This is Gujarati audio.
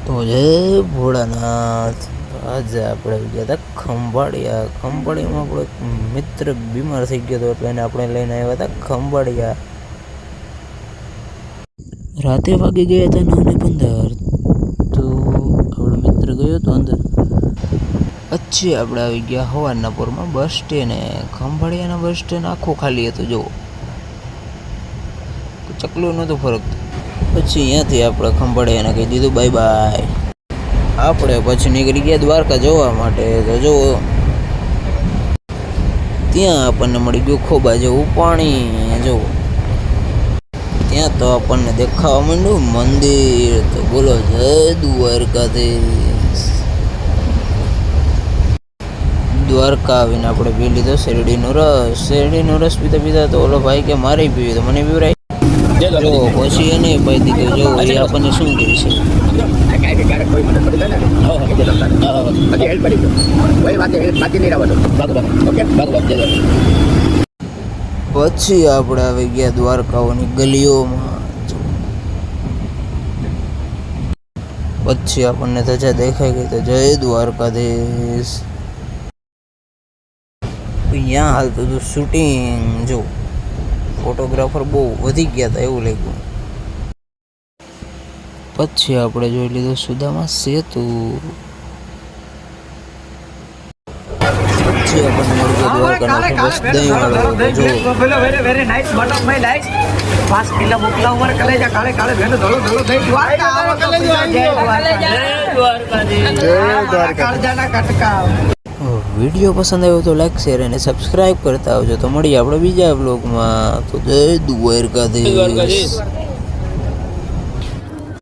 તો જય ભોળાનાથ. આજે આપણે ગયા હતા ખંભાળિયા. ખંભાળિયામાં આપણો એક મિત્ર બીમાર થઈ ગયો હતો એટલે એને આપણે લઈને આવ્યા હતા ખંભાળિયા. રાતે વાગી ગયા હતા 9:15. તો આપણો મિત્ર ગયો હતો અંદર. પછી આપણે આવી ગયા સવારના પોરમાં બસ સ્ટેન્ડે. ખંભાળિયાના બસ સ્ટેન્ડ આખું ખાલી હતું, જુઓ, ચકલું નહોતું ફરક. પછી અહીંયાથી આપણે ખંભાળિયાને કહી દીધું બાય બાય. આપણે પછી નીકળી ગયા દ્વારકા જોવા માટે. તો જો ત્યાં આપણને મળી ગયું ખોબા જેવું પાણી. જો ત્યાં તો આપણને દેખાવા માંડ્યું મંદિર. તો બોલો જય દ્વારકાધીશ. દ્વારકા આવીને આપણે પી લીધો શેરડીનો રસ. શેરડીનો રસ પીતા પીતા તો ઓલો ભાઈ કે મારે પીવી, તો મને પીવરાય. જો પછી એને પાઈ દીધું. જો એ આપણને શું કહે છે. પછી આપણે આવી ગયા દ્વારકાઓની ગલીઓમાં. પછી આપણને ધજા દેખાઈ ગઈ. તો જય દ્વારકાધીશ. અહીંયા હાલતું હતું શૂટિંગ. જો ફોટોગ્રાફર બહુ વધી ગયા હતા એવું લાગ્યું. પછી આપણે જોઈ લીધું સુદામા સેતુ. પછી આપણને મળી ગયો દ્વારકાનો ફેમસ દહીંવાળો. જો very nice button my like 5 kilo મોકલાવ માર કલેજા કાળે કાળે ભેનો ધોળો ધોળો થઈ દ્વારકા આવો તો જય દ્વારકાધીશ. જય દ્વારકા કાળજાના કટકા. વિડીયો પસંદ આવ્યો તો લાઈક શેર અને સબસ્ક્રાઈબ કરતા આવજો. તો મળીએ આપણે બીજા બ્લોગમાં. તો જય દ્વારકાધીશ.